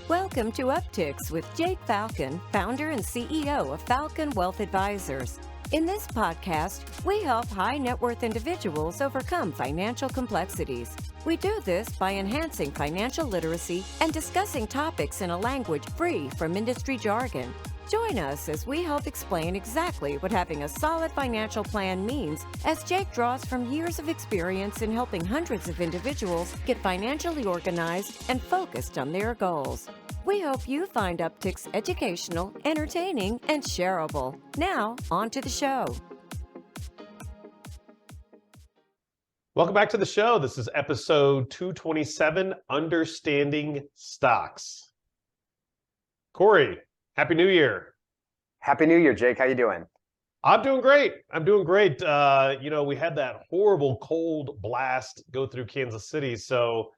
Welcome to Upticks with Jake Falcon, founder and CEO of Falcon Wealth Advisors. In this podcast, we help high net worth individuals overcome financial complexities. We do this by enhancing financial literacy and discussing topics in a language free from industry jargon. Join us as we help explain exactly what having a solid financial plan means, as Jake draws from years of experience in helping hundreds of individuals get financially organized and focused on their goals. We hope you find Upticks educational, entertaining, and shareable. Now, on to the show. Welcome back to the show. This is episode 227, Understanding Stocks. Corey, Happy New Year. Happy New Year, Jake. How you doing? I'm doing great. We had that horrible cold blast go through Kansas City, so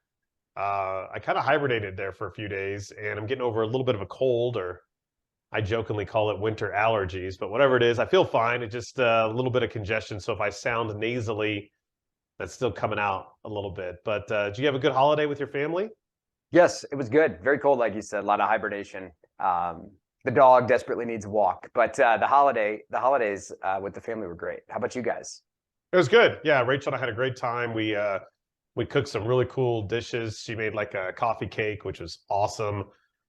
I kind of hibernated there for a few days, and I'm getting over a little bit of a cold, or I jokingly call it winter allergies, but whatever it is, I feel fine. It's just a little bit of congestion, so if I sound nasally, that's still coming out a little bit. But did you have a good holiday with your family? Yes, it was good. Very cold, like you said, a lot of hibernation. The dog desperately needs a walk, but the holidays with the family were great. How about you guys? It was good. Yeah, Rachel and I had a great time. We cooked some really cool dishes. She made like a coffee cake, which was awesome.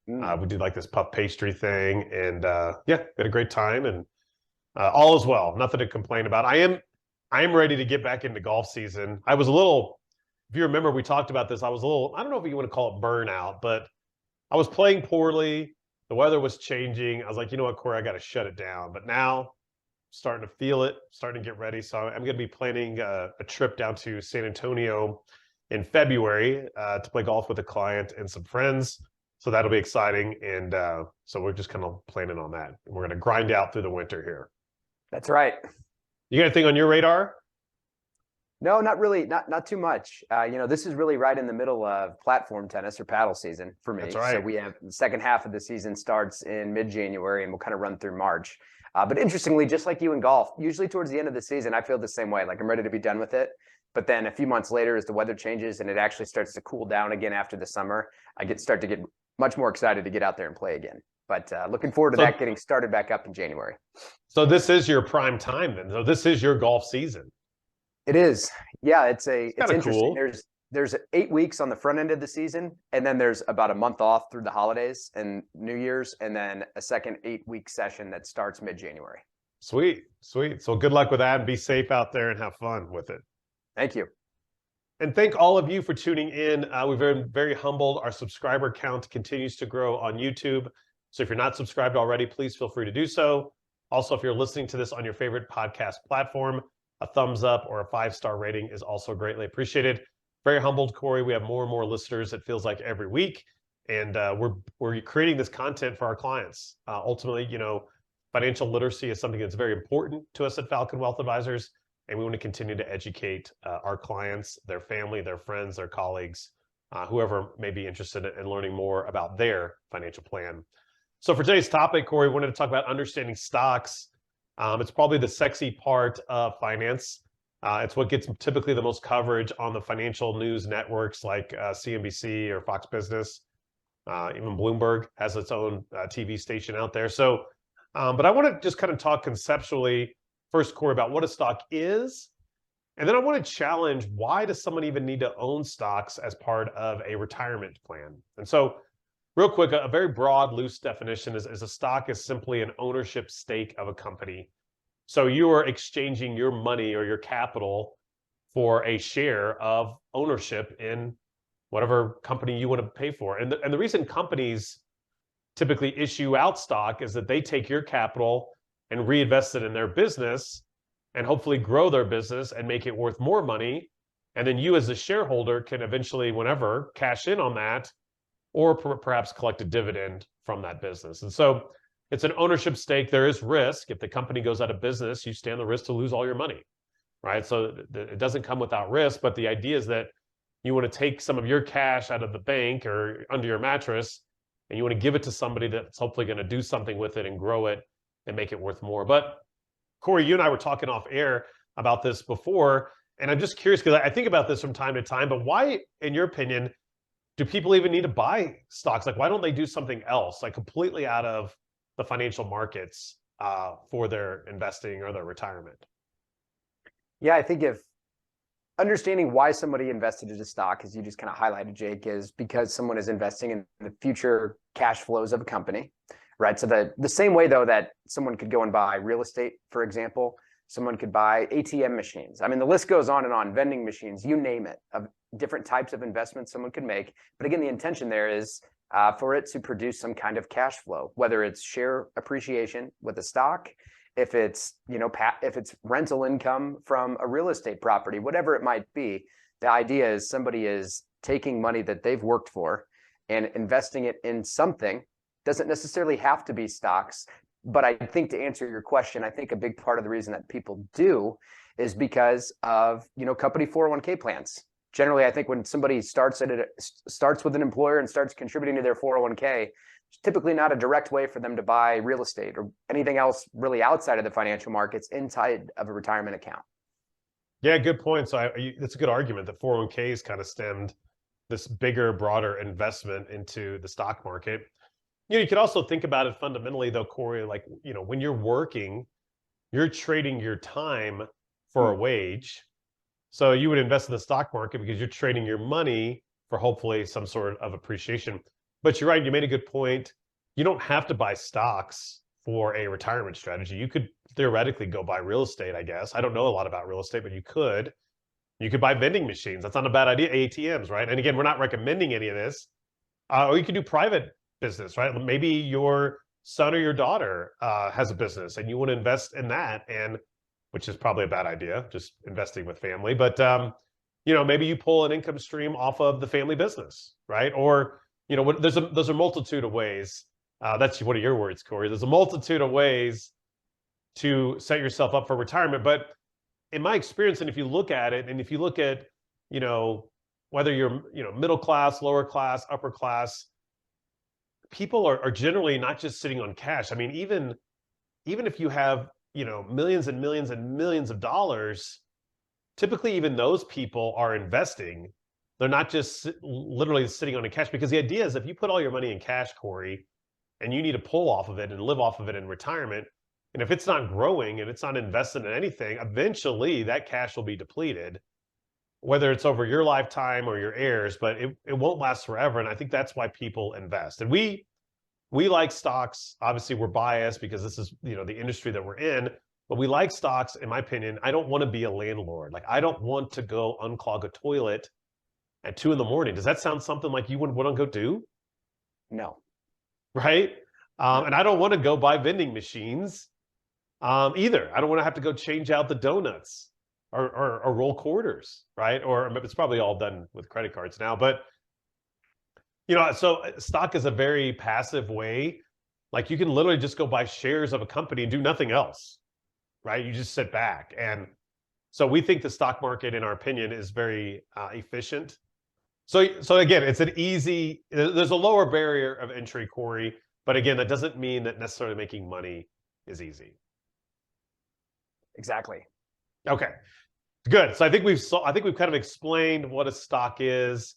We did like this puff pastry thing, and we had a great time, and all is well. Nothing to complain about. I am ready to get back into golf season. I was a little, if you remember, we talked about this. I was a little, I don't know if you want to call it burnout, but I was playing poorly. The weather was changing. I was like, you know what, Corey, I got to shut it down. But now, I'm starting to feel it, starting to get ready. So I'm going to be planning a trip down to San Antonio in February to play golf with a client and some friends. So that'll be exciting. And so we're just kind of planning on that. We're going to grind out through the winter here. That's right. You got anything on your radar? No, not really. Not too much. This is really right in the middle of platform tennis or paddle season for me. That's right. So we have the second half of the season starts in mid-January, and we'll kind of run through March. But interestingly, just like you in golf, usually towards the end of the season, I feel the same way. Like I'm ready to be done with it. But then a few months later, as the weather changes and it actually starts to cool down again after the summer, I start to get much more excited to get out there and play again. But looking forward to that getting started back up in January. So this is your prime time then. So this is your golf season. It is. Yeah, it's interesting. Cool. There's 8 weeks on the front end of the season, and then there's about a month off through the holidays and New Year's, and then a second 8-week session that starts mid-January. Sweet. So good luck with that, and be safe out there and have fun with it. Thank you. And thank all of you for tuning in. We've been very humbled. Our subscriber count continues to grow on YouTube. So if you're not subscribed already, please feel free to do so. Also, if you're listening to this on your favorite podcast platform, a thumbs up or a 5-star rating is also greatly appreciated. Very humbled, Corey. We have more and more listeners, it feels like, every week. And we're creating this content for our clients. Ultimately, financial literacy is something that's very important to us at Falcon Wealth Advisors. And we want to continue to educate our clients, their family, their friends, their colleagues, whoever may be interested in learning more about their financial plan. So for today's topic, Corey, we wanted to talk about understanding stocks. It's probably the sexy part of finance. It's what gets typically the most coverage on the financial news networks like CNBC or Fox Business. Even Bloomberg has its own TV station out there. So, but I want to just kind of talk conceptually first, Corey, about what a stock is. And then I want to challenge, why does someone even need to own stocks as part of a retirement plan? And so real quick, a very broad, loose definition is a stock is simply an ownership stake of a company. So you are exchanging your money or your capital for a share of ownership in whatever company you want to pay for. And the reason companies typically issue out stock is that they take your capital and reinvest it in their business and hopefully grow their business and make it worth more money. And then you as a shareholder can eventually, whenever, cash in on that, or perhaps collect a dividend from that business. And so it's an ownership stake. There is risk. If the company goes out of business, you stand the risk to lose all your money, right? So it doesn't come without risk, but the idea is that you want to take some of your cash out of the bank or under your mattress, and you want to give it to somebody that's hopefully going to do something with it and grow it and make it worth more. But Corey, you and I were talking off air about this before, and I'm just curious because I think about this from time to time, but why, in your opinion, do people even need to buy stocks? Like, why don't they do something else, like completely out of the financial markets for their investing or their retirement? Yeah, I think if understanding why somebody invested in a stock, as you just kind of highlighted, Jake, is because someone is investing in the future cash flows of a company, right? So the same way, though, that someone could go and buy real estate, for example, someone could buy ATM machines. I mean, the list goes on, vending machines, you name it, of different types of investments someone could make. But again, the intention there is for it to produce some kind of cash flow, whether it's share appreciation with a stock, if it's, if it's rental income from a real estate property, whatever it might be. The idea is somebody is taking money that they've worked for and investing it in something. Doesn't necessarily have to be stocks, but I think to answer your question, I think a big part of the reason that people do is because of, company 401k plans. Generally, I think when somebody starts with an employer and starts contributing to their 401k, it's typically not a direct way for them to buy real estate or anything else really outside of the financial markets inside of a retirement account. Yeah, good point. So that's a good argument that 401ks kind of stemmed this bigger, broader investment into the stock market. You could also think about it fundamentally, though, Cory, like, when you're working, you're trading your time for a wage. So you would invest in the stock market because you're trading your money for hopefully some sort of appreciation. But you're right, you made a good point. You don't have to buy stocks for a retirement strategy. You could theoretically go buy real estate, I guess. I don't know a lot about real estate, but you could. You could buy vending machines. That's not a bad idea. ATMs, right? And again, we're not recommending any of this. Or you could do private business, right? Maybe your son or your daughter has a business and you want to invest in that, and which is probably a bad idea, just investing with family. But maybe you pull an income stream off of the family business, right? Or there's a multitude of ways. That's one of your words, Cory. There's a multitude of ways to set yourself up for retirement. But in my experience, and if you look at it, and if you look at whether you're middle class, lower class, upper class, people are generally not just sitting on cash. I mean, even if you have millions and millions and millions of dollars, typically even those people are investing. They're not just literally sitting on a cash, because the idea is if you put all your money in cash, Cory, and you need to pull off of it and live off of it in retirement, and if it's not growing and it's not invested in anything, eventually that cash will be depleted, whether it's over your lifetime or your heirs, but it won't last forever. And I think that's why people invest. And we like stocks. Obviously, we're biased because this is the industry that we're in, but we like stocks. In my opinion, I don't want to be a landlord. Like, I don't want to go unclog a toilet at 2 a.m. Does that sound something like you would want to go do? No. Right? And I don't want to go buy vending machines either. I don't want to have to go change out the donuts or roll quarters, right? Or it's probably all done with credit cards now. But, so stock is a very passive way. Like, you can literally just go buy shares of a company and do nothing else, right? You just sit back. And so we think the stock market, in our opinion, is very efficient. So again, it's there's a lower barrier of entry, Cory. But again, that doesn't mean that necessarily making money is easy. Exactly. Okay, good. So I think we've kind of explained what a stock is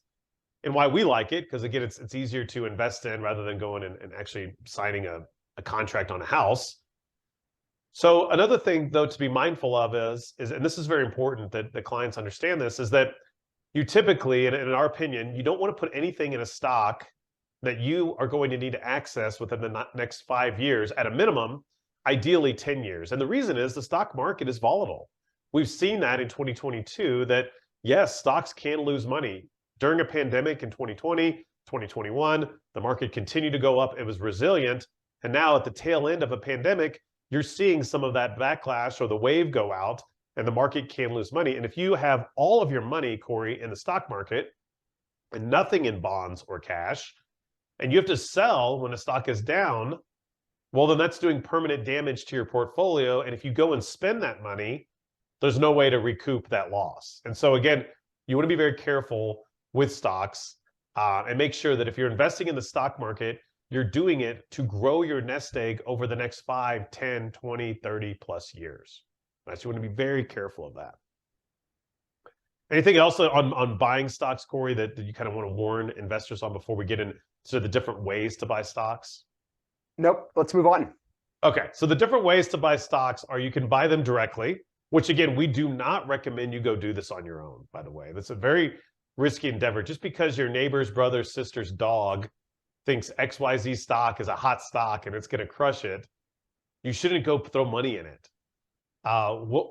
and why we like it, because again, it's easier to invest in rather than going and actually signing a contract on a house. So another thing, though, to be mindful of is and this is very important that the clients understand this, is that you typically, and in our opinion, you don't want to put anything in a stock that you are going to need to access within the next 5 years, at a minimum, ideally 10 years. And the reason is the stock market is volatile. We've seen that in 2022, that yes, stocks can lose money. During a pandemic in 2020, 2021, the market continued to go up. It was resilient. And now at the tail end of a pandemic, you're seeing some of that backlash or the wave go out, and the market can lose money. And if you have all of your money, Cory, in the stock market and nothing in bonds or cash, and you have to sell when a stock is down, well, then that's doing permanent damage to your portfolio. And if you go and spend that money, there's no way to recoup that loss. And so again, you want to be very careful with stocks and make sure that if you're investing in the stock market, you're doing it to grow your nest egg over the next 5, 10, 20, 30 plus years. Right? So you want to be very careful of that. Anything else on buying stocks, Cory, that you kind of want to warn investors on before we get into the different ways to buy stocks? Nope. Let's move on. Okay, so the different ways to buy stocks are you can buy them directly, which again, we do not recommend you go do this on your own, by the way. That's a very risky endeavor. Just because your neighbor's brother, sister's dog thinks XYZ stock is a hot stock and it's going to crush it, you shouldn't go throw money in it.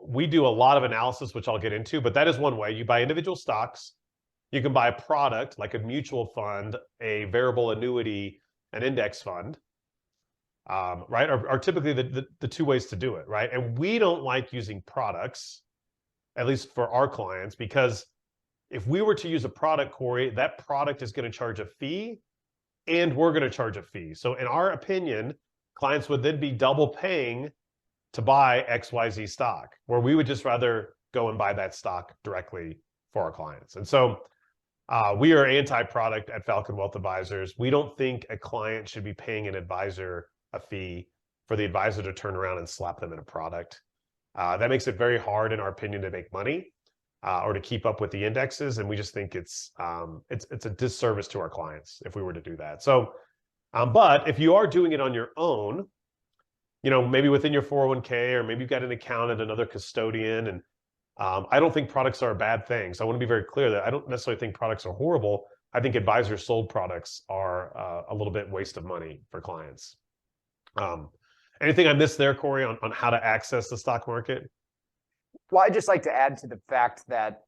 We do a lot of analysis, which I'll get into, but that is one way. You buy individual stocks. You can buy a product like a mutual fund, a variable annuity, an index fund, right? Are typically the two ways to do it, right? And we don't like using products, at least for our clients, because if we were to use a product, Cory, that product is going to charge a fee and we're going to charge a fee. So in our opinion, clients would then be double paying to buy XYZ stock, where we would just rather go and buy that stock directly for our clients. And so we are anti-product at Falcon Wealth Advisors. We don't think a client should be paying an advisor a fee for the advisor to turn around and slap them in a product. That makes it very hard, in our opinion, to make money or to keep up with the indexes. And we just think it's a disservice to our clients if we were to do that. So, but if you are doing it on your own, maybe within your 401k, or maybe you've got an account at another custodian. And I don't think products are a bad thing. So I want to be very clear that I don't necessarily think products are horrible. I think advisor sold products are a little bit waste of money for clients. Anything I missed there, Cory, on how to access the stock market? Well, I'd just like to add to the fact that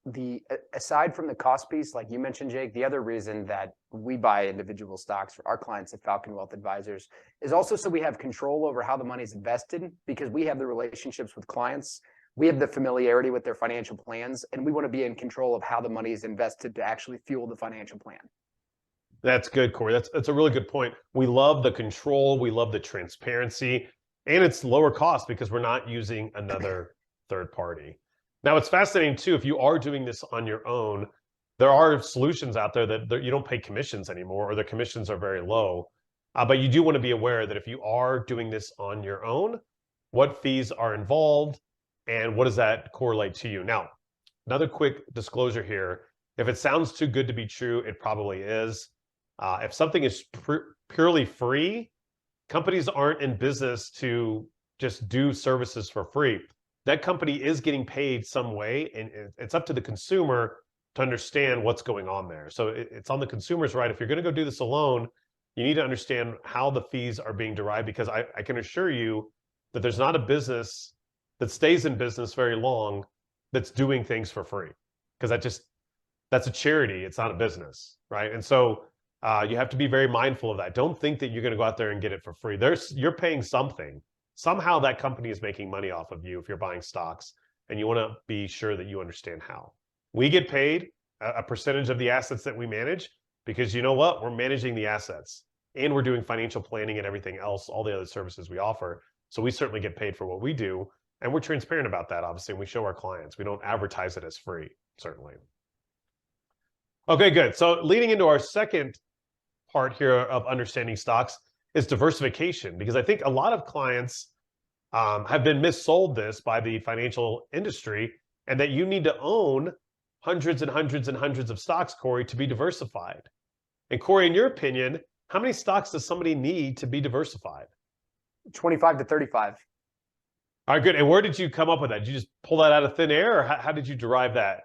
aside from the cost piece, like you mentioned, Jake, the other reason that we buy individual stocks for our clients at Falcon Wealth Advisors is also so we have control over how the money's invested, because we have the relationships with clients. We have the familiarity with their financial plans, and we want to be in control of how the money is invested to actually fuel the financial plan. That's good, Cory. That's a really good point. We love the control. We love the transparency, and it's lower cost because we're not using another third party. Now, it's fascinating too, if you are doing this on your own, there are solutions out there that you don't pay commissions anymore, or the commissions are very low. But you do want to be aware that if you are doing this on your own, what fees are involved and what does that correlate to you? Now, another quick disclosure here. If it sounds too good to be true, it probably is. If something is purely free, companies aren't in business to just do services for free. That company is getting paid some way, and it's up to the consumer to understand what's going on there. So it's on the consumer's right. If you're going to go do this alone, you need to understand how the fees are being derived, because I can assure you that there's not a business that stays in business very long that's doing things for free, because that's a charity. It's not a business, right? And so you have to be very mindful of that. Don't think that you're going to go out there and get it for free. You're paying something. Somehow that company is making money off of you if you're buying stocks, and you want to be sure that you understand how. We get paid a percentage of the assets that we manage, because you know what? We're managing the assets and we're doing financial planning and everything else, all the other services we offer. So we certainly get paid for what we do, and we're transparent about that, obviously, and we show our clients. We don't advertise it as free, certainly. Okay, good. So leading into our second part here of understanding stocks is diversification, because I think a lot of clients have been missold this by the financial industry, and that you need to own hundreds and hundreds and hundreds of stocks, Cory, to be diversified. And Cory, in your opinion, how many stocks does somebody need to be diversified? 25 to 35. All right, good. And where did you come up with that? Did you just pull that out of thin air, or how did you derive that?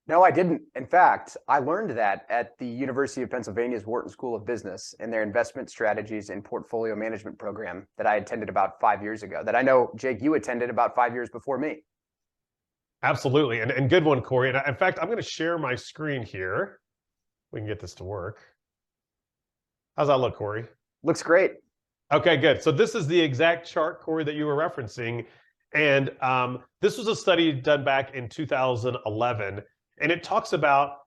No, I didn't. In fact, I learned that at the University of Pennsylvania's Wharton School of Business in their investment strategies and portfolio management program that I attended about 5 years ago, that I know, Jake, you attended about 5 years before me. Absolutely. And good one, Cory. And in fact, I'm going to share my screen here. We can get this to work. How's that look, Cory? Looks great. Okay, good. So this is the exact chart, Cory, that you were referencing. And this was a study done back in 2011. And it talks about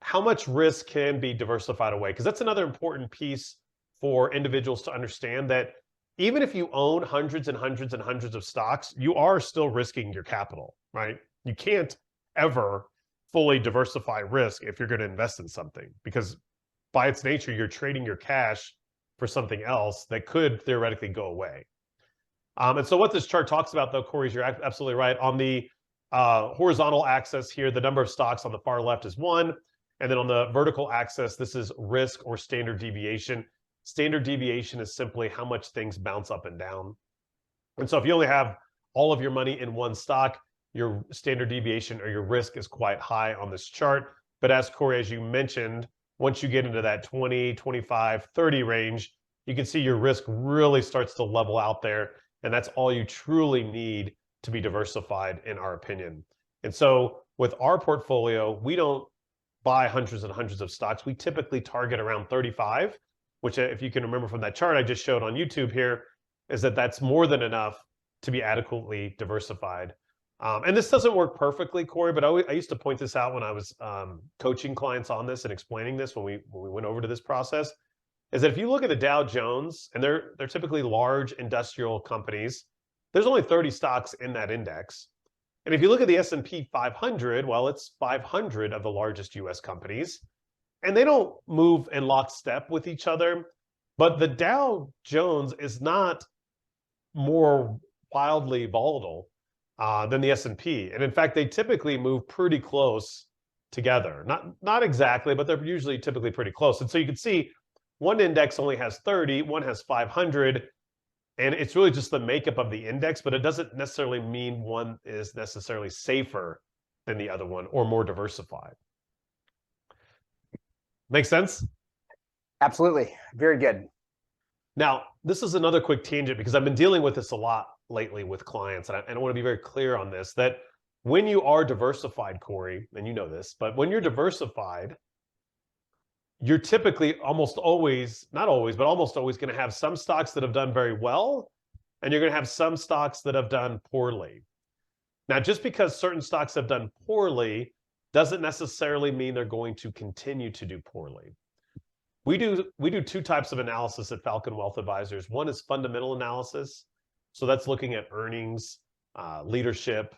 how much risk can be diversified away, because that's another important piece for individuals to understand, that even if you own hundreds and hundreds and hundreds of stocks, you are still risking your capital, right? You can't ever fully diversify risk if you're going to invest in something, because by its nature, you're trading your cash for something else that could theoretically go away. And so what this chart talks about, though, Cory, is you're absolutely right. On the horizontal axis here, the number of stocks on the far left is 1. And then on the vertical axis, this is risk or standard deviation. Standard deviation is simply how much things bounce up and down. And so if you only have all of your money in one stock, your standard deviation or your risk is quite high on this chart. But as Cory, as you mentioned, once you get into that 20, 25, 30 range, you can see your risk really starts to level out there. And that's all you truly need to be diversified, in our opinion. And so with our portfolio, we don't buy hundreds and hundreds of stocks. We typically target around 35, which, if you can remember from that chart I just showed on YouTube here, is that that's more than enough to be adequately diversified. And this doesn't work perfectly, Cory, but I used to point this out when I was coaching clients on this and explaining this when we went over to this process, is that if you look at the Dow Jones, and they're typically large industrial companies, there's only 30 stocks in that index. And if you look at the S&P 500, well, it's 500 of the largest US companies, and they don't move in lockstep with each other. But the Dow Jones is not more wildly volatile than the S&P. And in fact, they typically move pretty close together. Not exactly, but they're usually typically pretty close. And so you can see one index only has 30, one has 500. And it's really just the makeup of the index, but it doesn't necessarily mean one is necessarily safer than the other one or more diversified. Make sense? Absolutely. Very good. Now, this is another quick tangent because I've been dealing with this a lot lately with clients. And I want to be very clear on this, that when you are diversified, Cory, and you know this, but when you're diversified, you're typically almost always, not always, but almost always going to have some stocks that have done very well, and you're going to have some stocks that have done poorly. Now, just because certain stocks have done poorly doesn't necessarily mean they're going to continue to do poorly. We do two types of analysis at Falcon Wealth Advisors. One is fundamental analysis. So that's looking at earnings, leadership,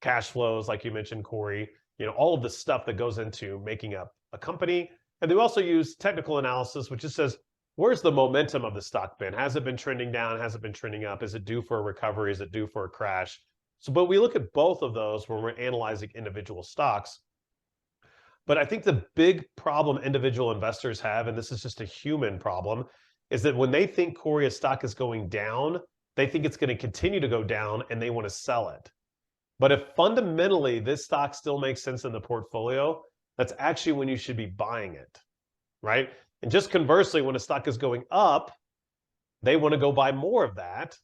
cash flows, like you mentioned, Cory, all of the stuff that goes into making up a company. And they also use technical analysis, which just says, where's the momentum of the stock been? Has it been trending down? Has it been trending up? Is it due for a recovery? Is it due for a crash? So, but we look at both of those when we're analyzing individual stocks. But I think the big problem individual investors have, and this is just a human problem, is that when they think, Cory, a stock is going down, they think it's going to continue to go down and they want to sell it. But if fundamentally this stock still makes sense in the portfolio, that's actually when you should be buying it, right? And just conversely, when a stock is going up, they want to go buy more of that,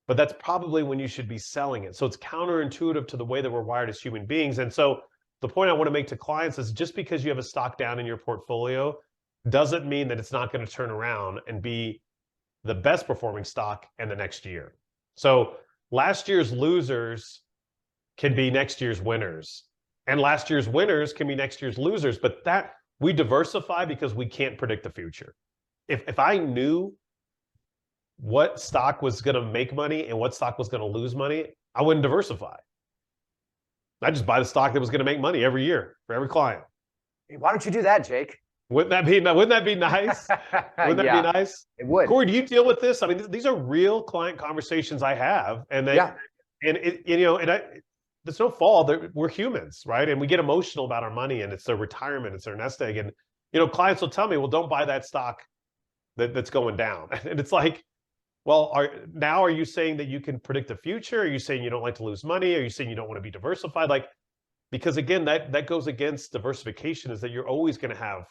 but that's probably when you should be selling it. So it's counterintuitive to the way that we're wired as human beings. And so the point I want to make to clients is just because you have a stock down in your portfolio doesn't mean that it's not going to turn around and be the best performing stock in the next year. So last year's losers can be next year's winners. And last year's winners can be next year's losers, but that we diversify because we can't predict the future. If I knew what stock was going to make money and what stock was going to lose money, I wouldn't diversify. I'd just buy the stock that was going to make money every year for every client. Why don't you do that, Jake? Wouldn't that be nice? Wouldn't that be nice? It would. Cory, do you deal with this? I mean, these are real client conversations I have, and there's no fault. We're humans, right? And we get emotional about our money, and it's their retirement, it's their nest egg. And clients will tell me, "Well, don't buy that stock that's going down." And it's like, well, are you saying that you can predict the future? Are you saying you don't like to lose money? Are you saying you don't want to be diversified? Because again, that goes against diversification, is that you're always going to have.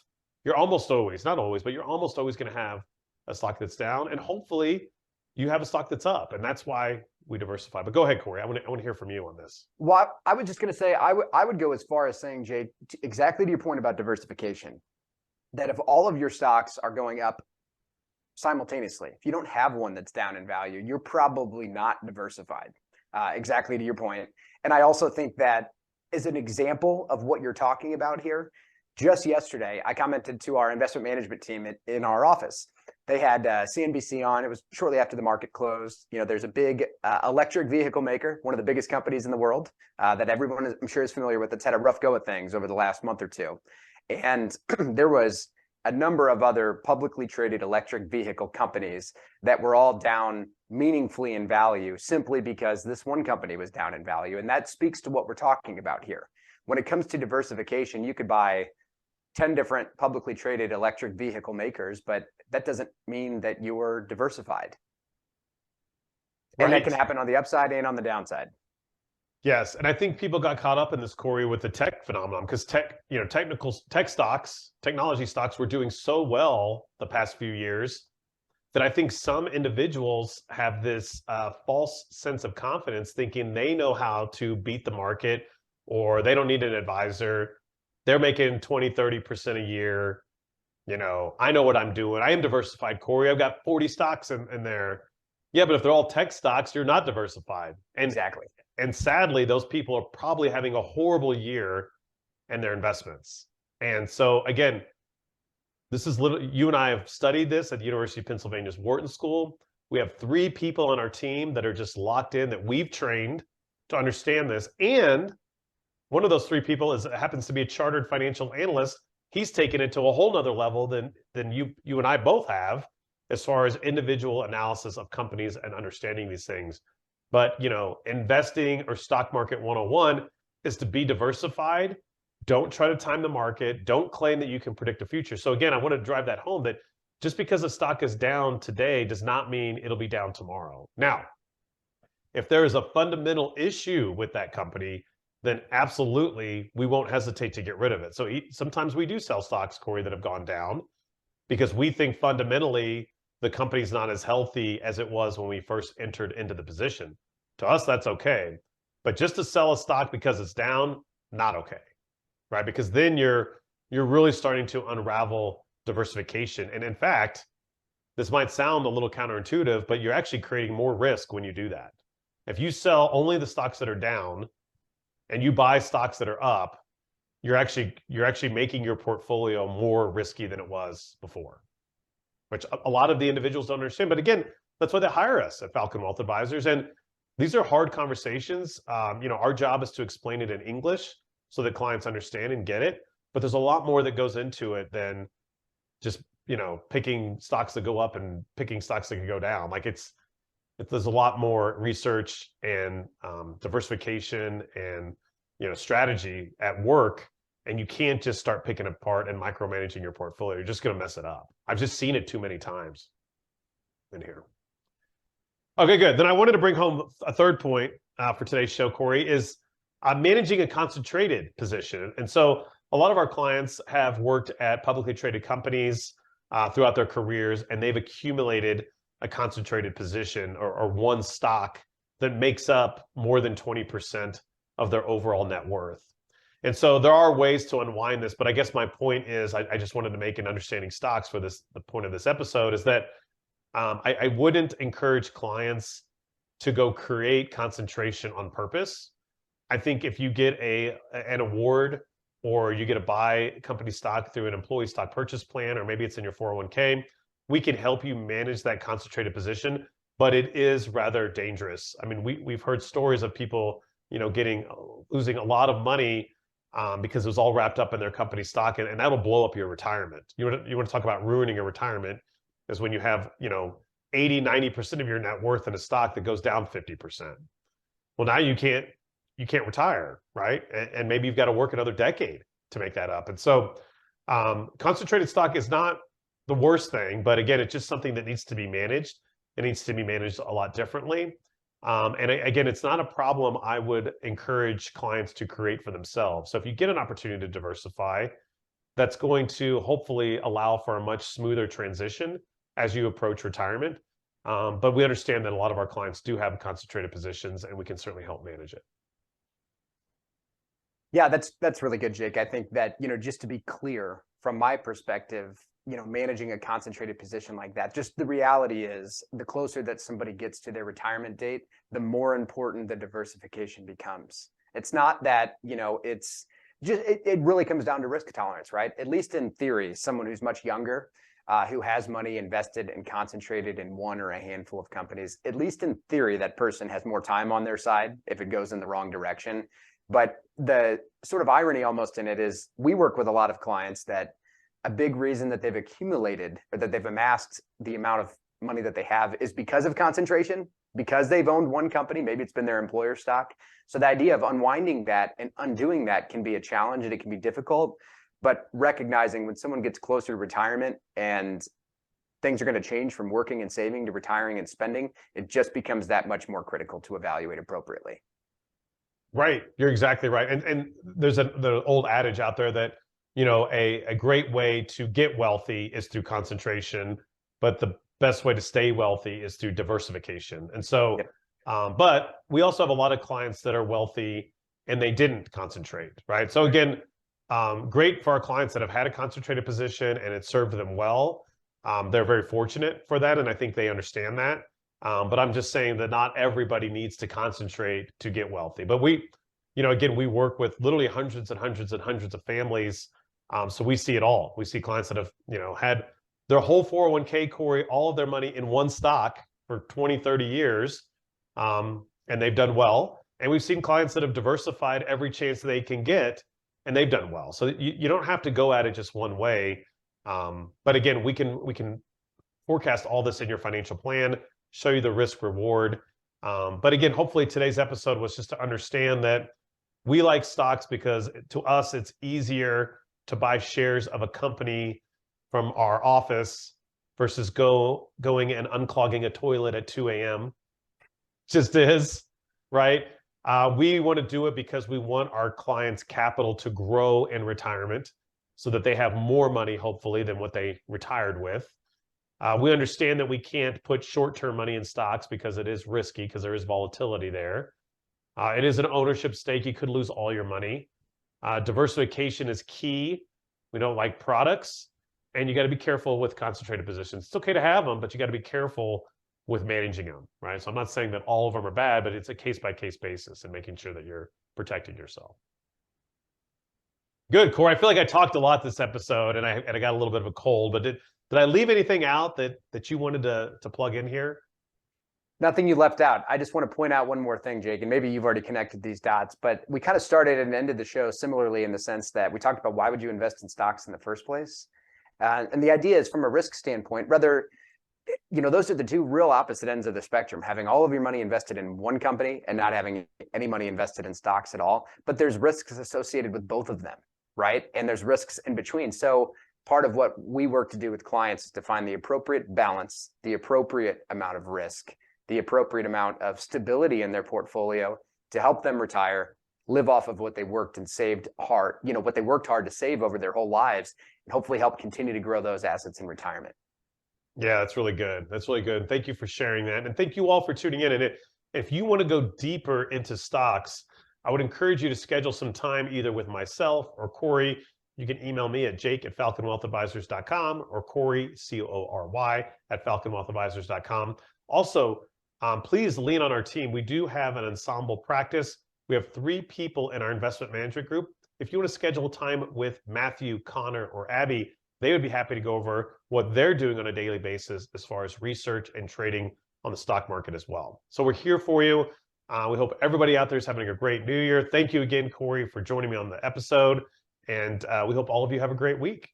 You're almost always, not always, but you're almost always going to have a stock that's down, and hopefully you have a stock that's up, and that's why we diversify. But go ahead, Cory. I want to hear from you on this. Well, I was just going to say, I would go as far as saying, Jay, exactly to your point about diversification, that if all of your stocks are going up simultaneously, if you don't have one that's down in value, you're probably not diversified. Exactly to your point. And I also think that as an example of what you're talking about here, just yesterday, I commented to our investment management team in our office. They had CNBC on. It was shortly after the market closed. There's a big electric vehicle maker, one of the biggest companies in the world, that everyone I'm sure is familiar with, that's had a rough go of things over the last month or two. And there was a number of other publicly traded electric vehicle companies that were all down meaningfully in value simply because this one company was down in value. And that speaks to what we're talking about here. When it comes to diversification, you could buy 10 different publicly traded electric vehicle makers, but that doesn't mean that you're diversified. And that can happen on the upside and on the downside. Yes, and I think people got caught up in this, Cory, with the tech phenomenon because technology stocks were doing so well the past few years that I think some individuals have this false sense of confidence, thinking they know how to beat the market or they don't need an advisor. They're making 20, 30% a year. I know what I'm doing. I am diversified, Cory. I've got 40 stocks in there. Yeah, but if they're all tech stocks, you're not diversified. Exactly. And sadly, those people are probably having a horrible year in their investments. And so again, this is you and I have studied this at the University of Pennsylvania's Wharton School. We have 3 people on our team that are just locked in, that we've trained to understand this. And one of those 3 people happens to be a chartered financial analyst. He's taken it to a whole nother level than you and I both have, as far as individual analysis of companies and understanding these things. But, investing or stock market 101 is to be diversified. Don't try to time the market. Don't claim that you can predict the future. So again, I want to drive that home, that just because a stock is down today does not mean it'll be down tomorrow. Now, if there is a fundamental issue with that company, then absolutely we won't hesitate to get rid of it. So sometimes we do sell stocks, Cory, that have gone down because we think fundamentally the company's not as healthy as it was when we first entered into the position. To us, that's okay. But just to sell a stock because it's down, not okay, right? Because then you're really starting to unravel diversification. And in fact, this might sound a little counterintuitive, but you're actually creating more risk when you do that. If you sell only the stocks that are down and you buy stocks that are up, you're actually making your portfolio more risky than it was before, which a lot of the individuals don't understand. But again, that's why they hire us at Falcon Wealth Advisors. And these are hard conversations. Our job is to explain it in English so that clients understand and get it. But there's a lot more that goes into it than just, picking stocks that go up and picking stocks that can go down. There's a lot more research and diversification and, strategy at work. And you can't just start picking apart and micromanaging your portfolio. You're just going to mess it up. I've just seen it too many times in here. Okay, good. Then I wanted to bring home a third point for today's show, Cory, is managing a concentrated position. And so a lot of our clients have worked at publicly traded companies throughout their careers, and they've accumulated a concentrated position or one stock that makes up more than 20% of their overall net worth. And so there are ways to unwind this, but I guess my point is, I just wanted to make an understanding stocks for this. The point of this episode is that I wouldn't encourage clients to go create concentration on purpose. I think if you get an award or you get to buy company stock through an employee stock purchase plan, or maybe it's in your 401k, we can help you manage that concentrated position, but it is rather dangerous. I mean, we've heard stories of people, losing a lot of money because it was all wrapped up in their company stock, and that'll blow up your retirement. You want to talk about ruining your retirement, is when you have, 80, 90% of your net worth in a stock that goes down 50%. Well, now you can't retire, right? And maybe you've got to work another decade to make that up. And so concentrated stock is not the worst thing, but again, it's just something that needs to be managed. It needs to be managed a lot differently. And again, it's not a problem I would encourage clients to create for themselves. So if you get an opportunity to diversify, that's going to hopefully allow for a much smoother transition as you approach retirement. But we understand that a lot of our clients do have concentrated positions, and we can certainly help manage it. Yeah, that's really good, Jake. I think that, just to be clear, from my perspective, managing a concentrated position like that, just the reality is the closer that somebody gets to their retirement date, the more important the diversification becomes. It's not that, it's just, it really comes down to risk tolerance, right? At least in theory, someone who's much younger, who has money invested and concentrated in one or a handful of companies, at least in theory, that person has more time on their side if it goes in the wrong direction. But the sort of irony almost in it is we work with a lot of clients that a big reason that they've accumulated or that they've amassed the amount of money that they have is because of concentration, because they've owned one company. Maybe it's been their employer stock. So the idea of unwinding that and undoing that can be a challenge and it can be difficult. But recognizing when someone gets closer to retirement and things are going to change from working and saving to retiring and spending, it just becomes that much more critical to evaluate appropriately. Right. You're exactly right. And there's the old adage out there that, a great way to get wealthy is through concentration, but the best way to stay wealthy is through diversification. And so, but we also have a lot of clients that are wealthy and they didn't concentrate, right? So again, great for our clients that have had a concentrated position and it served them well. They're very fortunate for that, and I think they understand that. But I'm just saying that not everybody needs to concentrate to get wealthy. But again, we work with literally hundreds and hundreds and hundreds of families. So we see it all. We see clients that have, had their whole 401k, Cory, all of their money in one stock for 20, 30 years, and they've done well. And we've seen clients that have diversified every chance they can get, and they've done well. So you don't have to go at it just one way. But again, we can forecast all this in your financial plan, show you the risk reward. But again, hopefully today's episode was just to understand that we like stocks because to us, it's easier to buy shares of a company from our office versus going and unclogging a toilet at 2 a.m. Just is, right? We want to do it because we want our clients' capital to grow in retirement so that they have more money, hopefully, than what they retired with. We understand that we can't put short-term money in stocks because it is risky, because there is volatility there. It is an ownership stake. You could lose all your money. Diversification is key. We don't like products, and you got to be careful with concentrated positions. It's okay to have them, but you got to be careful with managing them, right? So I'm not saying that all of them are bad, but it's a case-by-case basis and making sure that you're protecting yourself. Good, Cory. I feel like I talked a lot this episode, and I got a little bit of a cold, but did I leave anything out that you wanted to plug in here? Nothing you left out. I just want to point out one more thing, Jake, and maybe you've already connected these dots, but we kind of started and ended the show similarly in the sense that we talked about why would you invest in stocks in the first place? And the idea is from a risk standpoint, rather, those are the two real opposite ends of the spectrum, having all of your money invested in one company and not having any money invested in stocks at all. But there's risks associated with both of them, right? And there's risks in between. So part of what we work to do with clients is to find the appropriate balance, the appropriate amount of risk, the appropriate amount of stability in their portfolio to help them retire, live off of what they worked and saved hard, what they worked hard to save over their whole lives, and hopefully help continue to grow those assets in retirement. Yeah, that's really good. That's really good. Thank you for sharing that. And thank you all for tuning in. And if you want to go deeper into stocks, I would encourage you to schedule some time either with myself or Cory. You can email me at jake@falconwealthadvisors.com or Cory, Cory, @falconwealthadvisors.com. Also, please lean on our team. We do have an ensemble practice. We have 3 people in our investment management group. If you want to schedule time with Matthew, Connor, or Abby, they would be happy to go over what they're doing on a daily basis as far as research and trading on the stock market as well. So we're here for you. We hope everybody out there is having a great new year. Thank you again, Cory, for joining me on the episode. And we hope all of you have a great week.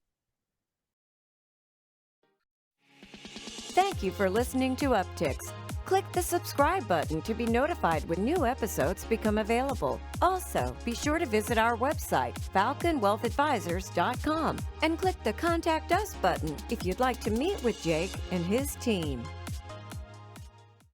Thank you for listening to Upticks. Click the subscribe button to be notified when new episodes become available. Also, be sure to visit our website, falconwealthadvisors.com, and click the Contact Us button if you'd like to meet with Jake and his team.